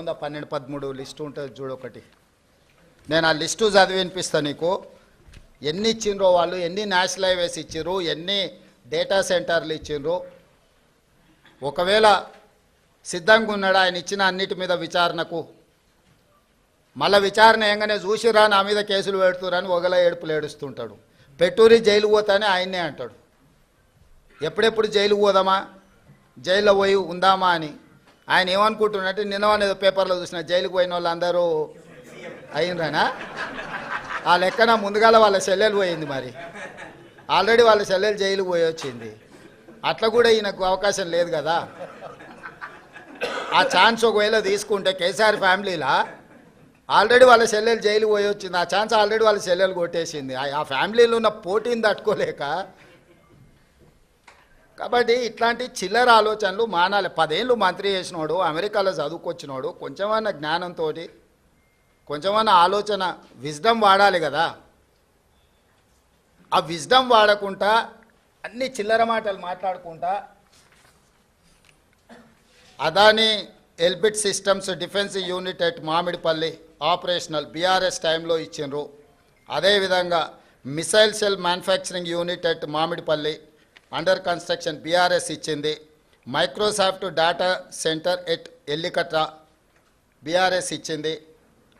ఉందా 12, 13 లిస్టు ఉంటుంది చూడు ఒకటి. నేను ఆ లిస్టు చదివి వినిపిస్తాను నీకు. ఎన్ని ఇచ్చిండ్రో వాళ్ళు, ఎన్ని నేషనల్ హైవేస్ ఇచ్చిండ్రు, ఎన్ని డేటా సెంటర్లు ఇచ్చిండ్రు. ఒకవేళ సిద్ధంగా ఉన్నాడు ఆయన ఇచ్చిన అన్నిటి మీద విచారణకు, మళ్ళీ విచారణ ఏంగానే చూసిరా నా మీద కేసులు పెడుతురని ఒకలా ఏడుపులు ఏడుస్తుంటాడు. పెట్టూరి జైలు పోతానే ఆయన్నే అంటాడు. ఎప్పుడెప్పుడు జైలుకు పోదామా, జైల్లో పోయి ఉందామా అని ఆయన ఏమనుకుంటున్నట్టు. నిన్న ఏదో పేపర్లో చూసిన జైలుకు పోయిన వాళ్ళు అందరూ అయినరానా ఆ లెక్కన ముందుగాల వాళ్ళ చెల్లెలు పోయింది. మరి ఆల్రెడీ వాళ్ళ చెల్లెలు జైలుకు పోయి వచ్చింది. అట్లా కూడా ఈయనకు అవకాశం లేదు కదా. ఆ ఛాన్స్ ఒకవేళ తీసుకుంటే కేసీఆర్ ఫ్యామిలీలా ఆల్రెడీ వాళ్ళ చెల్లెలు జైలు పోయి వచ్చింది. ఆ ఛాన్స్ ఆల్రెడీ వాళ్ళ చెల్లెలు కొట్టేసింది. ఆ ఫ్యామిలీలో ఉన్న పోటీని తట్టుకోలేక. కాబట్టి ఇట్లాంటి చిల్లర ఆలోచనలు మానాలి. 10 ఏళ్ళు మంత్రి చేసినోడు, అమెరికాలో చదువుకొచ్చినోడు, కొంచెమన్నా జ్ఞానంతో, కొంచెమన్నా ఆలోచన, విజ్డమ్ వాడాలి కదా. ఆ విజ్డమ్ వాడకుండా అన్ని చిల్లర మాటలు మాట్లాడుకుంటా Adani Elbit systems defence unit at Mamidipalli operational BRS టైంలో ఇచ్చిండ్రు. అదేవిధంగా missile cell manufacturing unit at Mamidipalli under construction BRS ఇచ్చింది. Microsoft data centre at Ellikatta BRS ఇచ్చింది.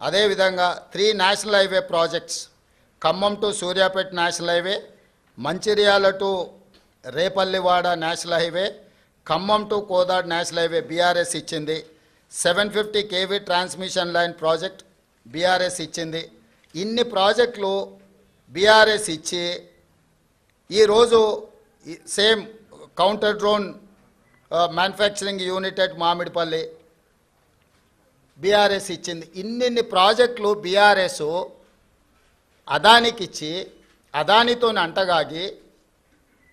అదేవిధంగా 3 national highway projects, Khammam to Suryapet national highway, Mancherial to Repallewada national highway, Khammam to Kodad national highway BRS ఇచ్చింది. 750 kV transmission line project BRS ఇచ్చింది. ఇన్ని ప్రాజెక్టులు BRS ఇచ్చి ఈరోజు same counter drone manufacturing unit at Mamidipalli BRS ఇచ్చింది. ఇన్ని ప్రాజెక్టులు బీఆర్ఎస్ అదానికి ఇచ్చి అదానితో అంటగాగి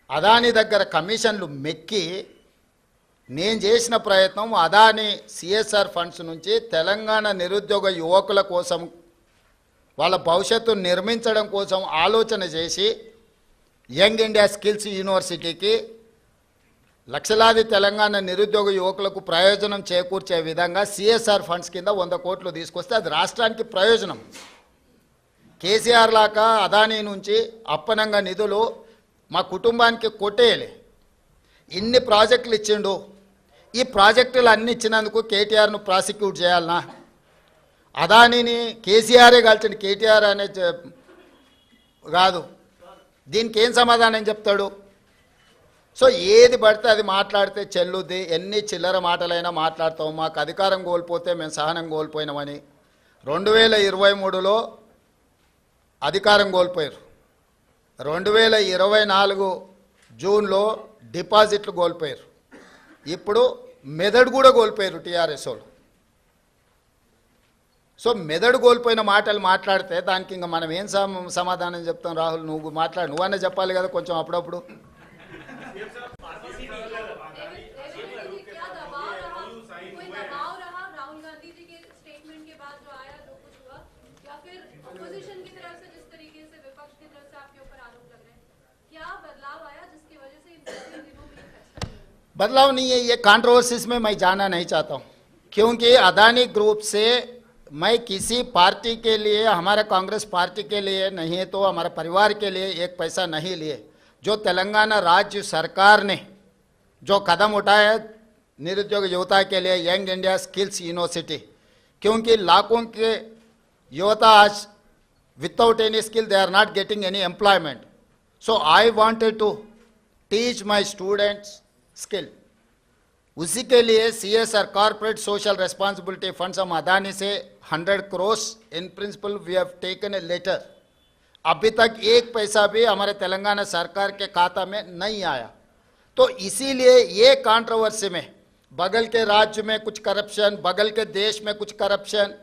అదాని దగ్గర కమిషన్లు మెక్కి నేను చేసిన ప్రయత్నం అదాని సిఎస్ఆర్ ఫండ్స్ నుంచి తెలంగాణ నిరుద్యోగ యువకుల కోసం, వాళ్ళ భవిష్యత్తును నిర్మించడం కోసం ఆలోచన చేసి యంగ్ ఇండియా స్కిల్స్ యూనివర్సిటీకి లక్షలాది తెలంగాణ నిరుద్యోగ యువకులకు ప్రయోజనం చేకూర్చే విధంగా సిఎస్ఆర్ ఫండ్స్ కింద 100 కోట్లు తీసుకొస్తే అది రాష్ట్రానికి ప్రయోజనం. కేసీఆర్ లాగా అదానీ నుంచి అప్పనంగా నిధులు మా కుటుంబానికి కొట్టేయలే. ఇన్ని ప్రాజెక్టులు ఇచ్చిండు. ఈ ప్రాజెక్టులు అన్ని ఇచ్చినందుకు కేటీఆర్ను ప్రాసిక్యూట్ చేయాలనా? అదానీని కేసీఆరే కలిసిండు, కేటీఆర్ అనే కాదు. దీనికి ఏం సమాధానం చెప్తాడు? సో ఏది పడితే అది మాట్లాడితే చెల్లుద్ది. ఎన్ని చిల్లర మాటలైనా మాట్లాడతాం. మాకు అధికారం కోల్పోతే మేము సహనం కోల్పోయినామని 2023లో అధికారం కోల్పోయారు. 2024 జూన్లో డిపాజిట్లు కోల్పోయారు. ఇప్పుడు మెదడు కూడా కోల్పోయారు టీఆర్ఎస్ వాళ్ళు. సో మెదడు కోల్పోయిన మాటలు మాట్లాడితే దానికి ఇంకా మనం ఏం సమాధానం చెప్తాం? రాహుల్ నువ్వు మాట్లాడు, నువ్వన్నా చెప్పాలి కదా కొంచెం అప్పుడప్పుడు. बदलाव नहीं है, ये कंट्रोवर्सीज में मैं जाना नहीं चाहता हूँ, क्योंकि अदानी ग्रुप से मैं किसी पार्टी के लिए, हमारे कांग्रेस पार्टी के लिए नहीं है तो हमारे परिवार के लिए एक पैसा नहीं लिए। जो तेलंगाना राज्य सरकार ने जो कदम उठाया निरुद्योग युवता के लिए यंग इंडिया स्किल्स यूनिवर्सिटी, क्योंकि लाखों के युवता आज without any skill they are not getting any employment. So I wanted to teach my students skill. उसी के लिए CSR corporate social responsibility funds हम अदानी से 100 crore in principle we have taken a letter. अभी तक एक पैसा भी हमारे तेलंगाना सरकार के खाता में नहीं आया. तो इसीलिए ये कंट्रोवर्सी में बगल के राज्य में कुछ करप्शन, बगल के देश में कुछ करप्शन,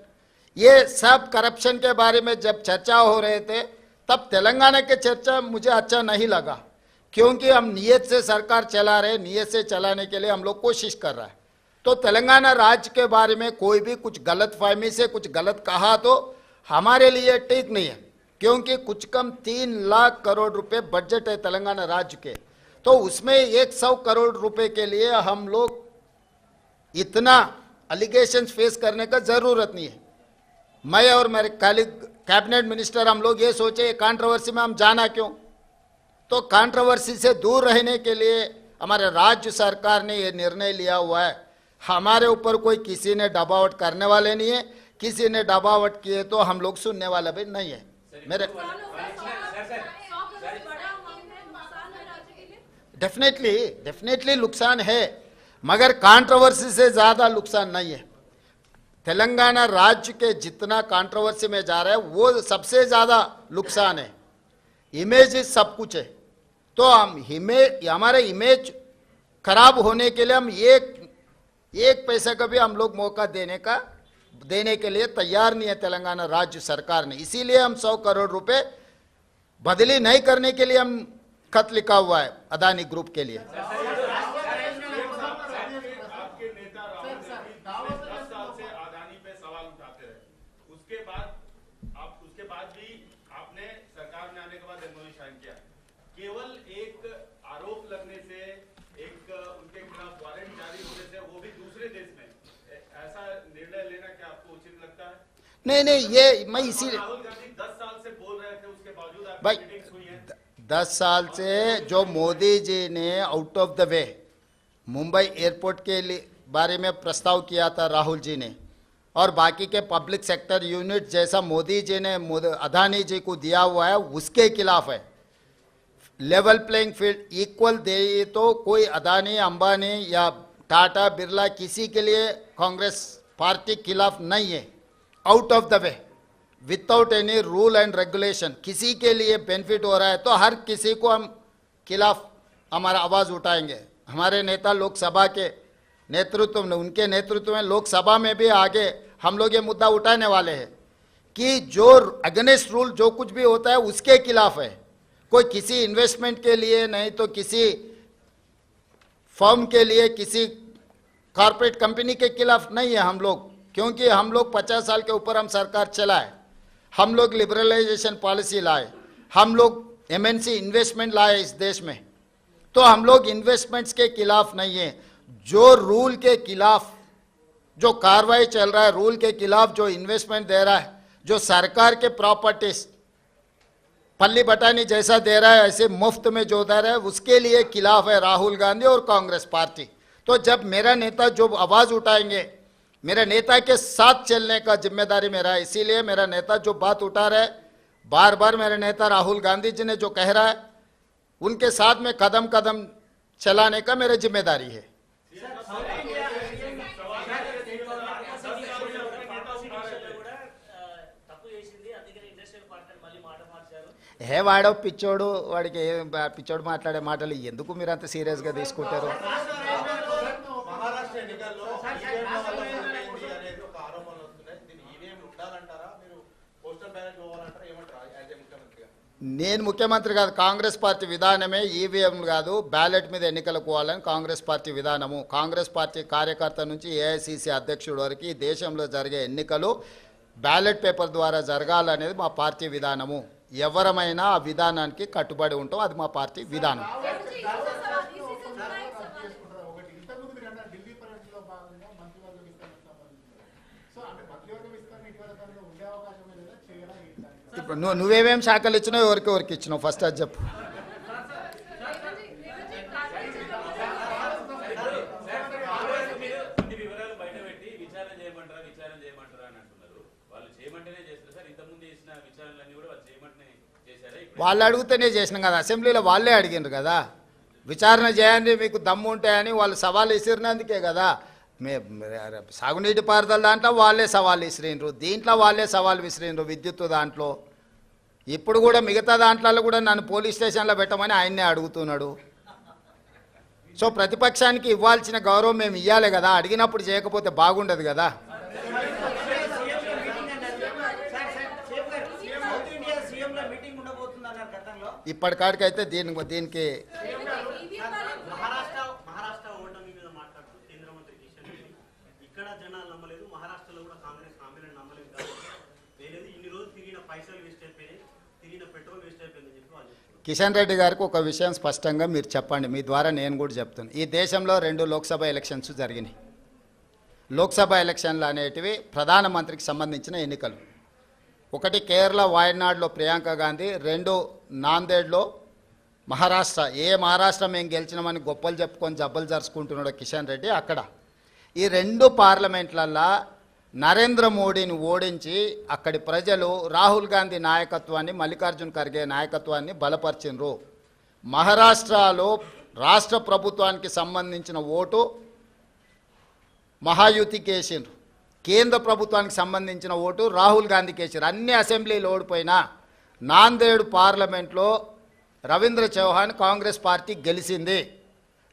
ये सब करप्शन के बारे में जब चर्चा हो रहे थे तब तेलंगाना के चर्चा मुझे अच्छा नहीं लगा, क्योंकि हम नियत से सरकार चला रहे, नियत से चलाने के लिए हम लोग कोशिश कर रहा है. तो तेलंगाना राज्य के बारे में कोई भी कुछ गलत फहमी से कुछ गलत कहा तो हमारे लिए ठीक नहीं है, क्योंकि कुछ कम 3 लाख करोड़ रुपए बजट है तेलंगाना राज्य के. तो उसमें 100 करोड़ रुपए के लिए हम लोग इतना अलिगेशंस फेस करने का ज़रूरत नहीं है। मैं और मेरे कलीग कैबिनेट मिनिस्टर हम लोग ये सोचे कंट्रोवर्सी में हम जाना क्यों, तो कंट्रोवर्सी से दूर रहने के लिए हमारे राज्य सरकार ने ये निर्णय लिया हुआ है। हमारे ऊपर कोई किसी ने दबावट करने वाले नहीं है, किसी ने दबावट किए तो हम लोग सुनने वाले भी नहीं है। मेरे डेफिनेटली नुकसान है, मगर कंट्रोवर्सी से ज़्यादा नुकसान नहीं है। तेलंगाना राज्य के जितना कंट्रोवर्सी में जा रहा है वो सबसे ज़्यादा नुकसान है। इमेज सब कुछ है, तो हम हमारे इमेज खराब होने के लिए हम एक पैसे का भी हम लोग मौका देने के लिए तैयार नहीं है तेलंगाना राज्य सरकार ने। इसीलिए हम 100 करोड़ रुपए बदली नहीं करने के लिए हम खत लिखा हुआ है अदानी ग्रुप के लिए। केवल एक आरोप लगने से, एक उनके खिलाफ वारंट जारी होने से, वो भी दूसरे देश में, ऐसा निर्णय लेना क्या आपको उचित लगता है? नहीं, ये मैं इसीलिए राहुल गांधी 10 साल से बोल रहे थे, उसके बावजूद भाई आपकी मीटिंग्स हुई है। 10 साल से जो मोदी जी ने out of the way Mumbai airport के बारे में प्रस्ताव किया था राहुल जी ने, और बाकी के पब्लिक सेक्टर यूनिट जैसा मोदी जी ने अदानी जी को दिया हुआ है, उसके खिलाफ है। लेवल प्लेइंग फील्ड इक्वल दे तो कोई अदानी अंबानी या टाटा बिरला किसी के लिए कांग्रेस पार्टी खिलाफ नहीं है। Out of the way without any rule and regulation किसी के लिए बेनिफिट हो रहा है तो हर किसी को हम खिलाफ हमारा आवाज़ उठाएंगे। हमारे नेता लोकसभा के नेतृत्व में, उनके नेतृत्व में लोकसभा में भी आगे हम लोग ये मुद्दा उठाने वाले हैं कि जो अगेंस्ट रूल जो कुछ भी होता है उसके खिलाफ है। कोई किसी इन्वेस्टमेंट के लिए नहीं तो किसी फर्म के लिए, किसी कॉरपोरेट कंपनी के खिलाफ नहीं है हम लोग, क्योंकि हम लोग 50 साल के ऊपर हम सरकार चलाए, हम लोग लिबरलाइजेशन पॉलिसी लाए, हम लोग एमएनसी इन्वेस्टमेंट लाए इस देश में, तो हम लोग इन्वेस्टमेंट्स के खिलाफ नहीं है। जो रूल के खिलाफ जो कार्रवाई चल रहा है, रूल के खिलाफ जो इन्वेस्टमेंट दे रहा है, जो सरकार के प्रॉपर्टीज पल्ली बटानी जैसा दे रहा है, ऐसे मुफ्त में जो दे रहा है, उसके लिए खिलाफ है राहुल गांधी और कांग्रेस पार्टी। तो जब मेरा नेता जो आवाज़ उठाएंगे, मेरे नेता के साथ चलने का जिम्मेदारी मेरा है। इसीलिए मेरा नेता जो बात उठा रहा है, बार बार मेरे नेता राहुल गांधी जी ने जो कह रहा है, उनके साथ में कदम कदम चलाने का मेरा जिम्मेदारी है। హే వాడో పిచ్చోడు, వాడికి పిచ్చోడు మాట్లాడే మాటలు ఎందుకు మీరు అంత సీరియస్గా తీసుకుంటారు? నేను ముఖ్యమంత్రి కాదు, కాంగ్రెస్ పార్టీ విధానమే ఈవీఎం కాదు, బ్యాలెట్ మీద ఎన్నికలకు పోవాలని కాంగ్రెస్ పార్టీ విధానము. కాంగ్రెస్ పార్టీ కార్యకర్త నుంచి ఏఐసిసి అధ్యక్షుడి వరకు ఈ దేశంలో జరిగే ఎన్నికలు బ్యాలెట్ పేపర్ ద్వారా జరగాలనేది మా పార్టీ విధానము. ఎవరమైనా ఆ విధానానికి కట్టుబడి ఉంటాం, అది మా పార్టీ విధానం. ఇప్పుడు నువ్వేమేం శాఖలు ఇచ్చినావు, ఎవరికి ఇచ్చినావు ఫస్ట్ అది చెప్పు. వాళ్ళు అడిగితేనే చేసినాం కదా, అసెంబ్లీలో వాళ్ళే అడిగినారు కదా విచారణ చేయండి మీకు దమ్ము ఉంటాయని, వాళ్ళు సవాల్ విసిరినందుకే కదా. సాగునీటి పారుదల దాంట్లో వాళ్ళే సవాల్ విసిరినరు, దీంట్లో వాళ్ళే సవాల్ విసిరినరు, విద్యుత్ దాంట్లో. ఇప్పుడు కూడా మిగతా దాంట్లో కూడా నన్ను పోలీస్ స్టేషన్లో పెట్టమని ఆయన్నే అడుగుతున్నాడు. సో ప్రతిపక్షానికి ఇవ్వాల్సిన గౌరవం మేము ఇవ్వాలి కదా, అడిగినప్పుడు చేయకపోతే బాగుండదు కదా. ఇప్పటికాడికైతే దీనికి కిషన్ రెడ్డి గారికి ఒక విషయం స్పష్టంగా మీరు చెప్పండి, మీ ద్వారా నేను కూడా చెప్తాను. ఈ దేశంలో 2 లోక్సభ ఎలక్షన్స్ జరిగినాయి. లోక్సభ ఎలక్షన్లు అనేటివి ప్రధానమంత్రికి సంబంధించిన ఎన్నికలు. ఒకటి కేరళ వాయనాడ్లో ప్రియాంక గాంధీ, రెండు నాందేడ్లో మహారాష్ట్ర. మహారాష్ట్ర మేము గెలిచినామని గొప్పలు చెప్పుకొని జబ్బలు జరుచుకుంటున్నాడు కిషన్ రెడ్డి అక్కడ. ఈ రెండు పార్లమెంట్లల్లో నరేంద్ర మోడీని ఓడించి అక్కడి ప్రజలు రాహుల్ గాంధీ నాయకత్వాన్ని, మల్లికార్జున్ ఖర్గే నాయకత్వాన్ని బలపరిచినరు. మహారాష్ట్రలో రాష్ట్ర ప్రభుత్వానికి సంబంధించిన ఓటు మహాయుతికి వేసిండ్రు, కేంద్ర ప్రభుత్వానికి సంబంధించిన ఓటు రాహుల్ గాంధీకి వేసారు. అన్ని అసెంబ్లీలు ఓడిపోయినా నాందేడ్ పార్లమెంట్లో రవీంద్ర చౌహాన్ కాంగ్రెస్ పార్టీ గెలిచింది.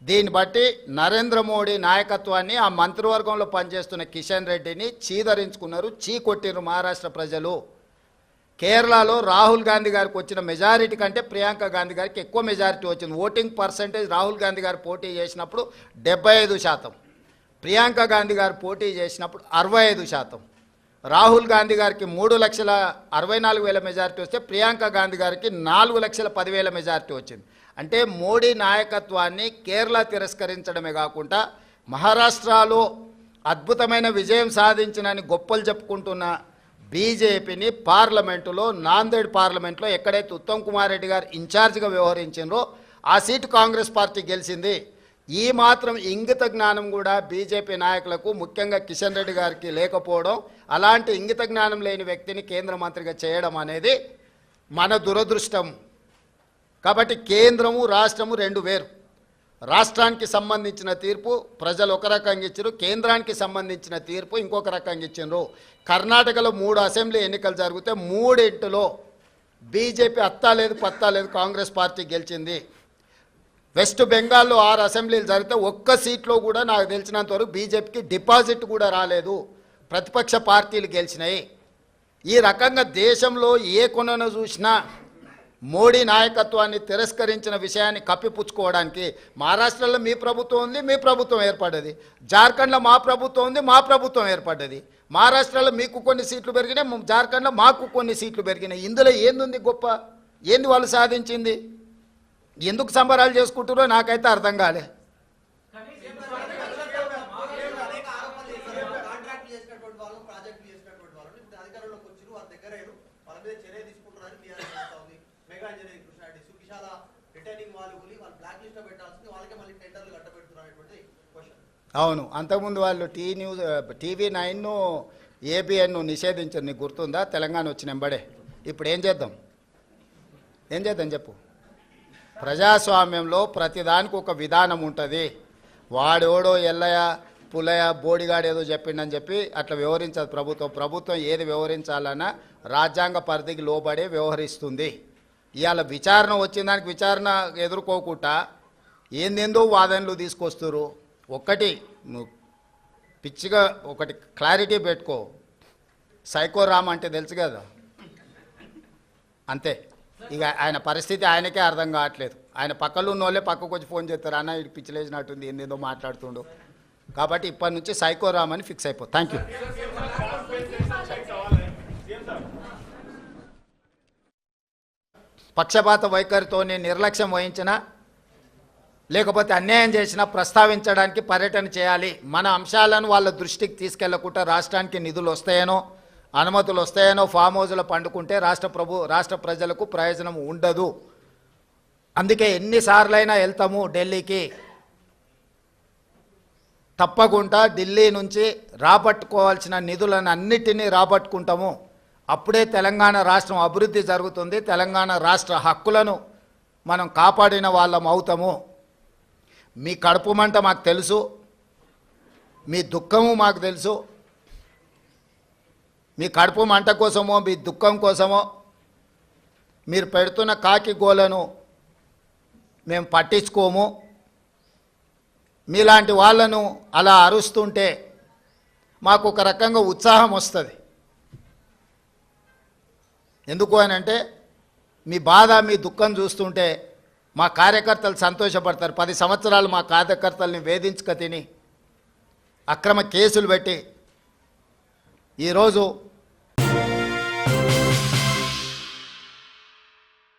దీన్ని బట్టి నరేంద్ర మోడీ నాయకత్వాన్ని, ఆ మంత్రివర్గంలో పనిచేస్తున్న కిషన్ రెడ్డిని చీదరించుకున్నారు, చీకొట్టిరు మహారాష్ట్ర ప్రజలు. కేరళలో రాహుల్ గాంధీ గారికి వచ్చిన మెజారిటీ కంటే ప్రియాంక గాంధీ గారికి ఎక్కువ మెజారిటీ వచ్చింది. ఓటింగ్ పర్సంటేజ్ రాహుల్ గాంధీ గారు పోటీ చేసినప్పుడు 75%, ప్రియాంక గాంధీ గారు పోటీ చేసినప్పుడు 65%. రాహుల్ గాంధీ గారికి 3,64,000 మెజారిటీ వస్తే ప్రియాంక గాంధీ గారికి 4,10,000 మెజారిటీ వచ్చింది. అంటే మోడీ నాయకత్వాన్ని కేరళ తిరస్కరించడమే కాకుండా మహారాష్ట్రలో అద్భుతమైన విజయం సాధించినని గొప్పలు చెప్పుకుంటున్న బీజేపీని పార్లమెంటులో, నాందేడ్ పార్లమెంట్లో ఎక్కడైతే ఉత్తమ్ కుమార్ రెడ్డి గారు ఇన్ఛార్జిగా వ్యవహరించారో ఆ సీటు కాంగ్రెస్ పార్టీ గెలిచింది. ఈ మాత్రం ఇంగిత జ్ఞానం కూడా బీజేపీ నాయకులకు, ముఖ్యంగా కిషన్ రెడ్డి గారికి లేకపోవడం, అలాంటి ఇంగిత జ్ఞానం లేని వ్యక్తిని కేంద్ర మంత్రిగా చేయడం అనేది మన దురదృష్టం. కాబట్టి కేంద్రము రాష్ట్రము రెండు వేరు. రాష్ట్రానికి సంబంధించిన తీర్పు ప్రజలు ఒక రకంగా ఇచ్చారు, కేంద్రానికి సంబంధించిన తీర్పు ఇంకొక రకంగా ఇచ్చారు. కర్ణాటకలో 3 అసెంబ్లీ ఎన్నికలు జరిగితే 3 బీజేపీ అత్తా లేదు పత్తా లేదు కాంగ్రెస్ పార్టీ గెలిచింది. వెస్ట్ బెంగాల్లో 6 అసెంబ్లీలు జరిగితే ఒక్క సీట్లో కూడా నాకు తెలిసినంత వరకు బీజేపీకి డిపాజిట్ కూడా రాలేదు, ప్రతిపక్ష పార్టీలు గెలిచినాయి. ఈ రకంగా దేశంలో ఏ కొనను చూసినా మోడీ నాయకత్వాన్ని తిరస్కరించిన విషయాన్ని కప్పిపుచ్చుకోవడానికి మహారాష్ట్రలో మీ ప్రభుత్వం ఉంది, మీ ప్రభుత్వం ఏర్పడ్డది. జార్ఖండ్లో మా ప్రభుత్వం ఉంది, మా ప్రభుత్వం ఏర్పడ్డది. మహారాష్ట్రలో మీకు కొన్ని సీట్లు పెరిగినాయి, జార్ఖండ్లో మాకు కొన్ని సీట్లు పెరిగినాయి. ఇందులో ఏంది గొప్ప? ఏంది వాళ్ళు సాధించింది? ఎందుకు సంబరాలు చేసుకుంటారో నాకైతే అర్థం కాలే. అవును, అంతకుముందు వాళ్ళు టీవీ 9 ఏబిఎన్ నిషేధించారు, నీకు గుర్తుందా? తెలంగాణ వచ్చిన వెంబడే. ఇప్పుడు ఏం చేద్దాం చెప్పు. ప్రజాస్వామ్యంలో ప్రతిదానికి ఒక విధానం ఉంటుంది. వాడోడో ఎల్లయ్య పుల్లయ్య బోడిగాడు ఏదో చెప్పిండని చెప్పి అట్లా వ్యవహరించదు ప్రభుత్వం. ఏది వ్యవహరించాలన్నా రాజ్యాంగ పరిధికి లోబడే వ్యవహరిస్తుంది. ఇవాళ విచారణ వచ్చిన దానికి విచారణ ఎదుర్కోకుండా ఏందేందో వాదనలు తీసుకొస్తారు. ఒకటి నువ్వు పిచ్చిగా ఒకటి క్లారిటీ పెట్టుకో, సైకో రామ్ అంటే తెలుసు కదా, అంతే. ఇక ఆయన పరిస్థితి ఆయనకే అర్థం కావట్లేదు. ఆయన పక్కలో ఉన్న వాళ్ళే పక్కకు వచ్చి ఫోన్ చేస్తారు, అన్న ఇది పిచ్చిలేసినట్టుంది, ఏందేదో మాట్లాడుతుండు. కాబట్టి ఇప్పటి నుంచి సైకో రామ్ అని ఫిక్స్ అయిపో. Thank you. పక్షపాత వైఖరితోనే నిర్లక్ష్యం వహించినా లేకపోతే అన్యాయం చేసినా ప్రస్తావించడానికి పర్యటన చేయాలి. మన అంశాలను వాళ్ళ దృష్టికి తీసుకెళ్లకుండా రాష్ట్రానికి నిధులు వస్తాయనో, అనుమతులు వస్తాయనో ఫామ్ హౌస్లో పండుకుంటే రాష్ట్ర ప్రజలకు ప్రయోజనం ఉండదు. అందుకే ఎన్నిసార్లైనా వెళ్తాము ఢిల్లీకి. తప్పకుండా ఢిల్లీ నుంచి రాబట్టుకోవాల్సిన నిధులను అన్నిటినీ రాబట్టుకుంటాము. అప్పుడే తెలంగాణ రాష్ట్రం అభివృద్ధి జరుగుతుంది. తెలంగాణ రాష్ట్ర హక్కులను మనం కాపాడిన వాళ్ళం అవుతాము. మీ కడుపు మంట మాకు తెలుసు, మీ దుఃఖము మాకు తెలుసు. మీ కడుపు మంట కోసమో మీ దుఃఖం కోసమో మీరు పెడుతున్న కాకి గోలను మేము పట్టించుకోము. మీలాంటి వాళ్ళను అలా అరుస్తుంటే మాకు ఒక రకంగా ఉత్సాహం వస్తుంది. ఎందుకు అని అంటే మీ బాధ మీ దుఃఖం చూస్తుంటే మా కార్యకర్తలు సంతోషపడతారు. 10 సంవత్సరాలు మా కార్యకర్తల్ని వేధించుక తిని అక్రమ కేసులు పెట్టి ఈరోజు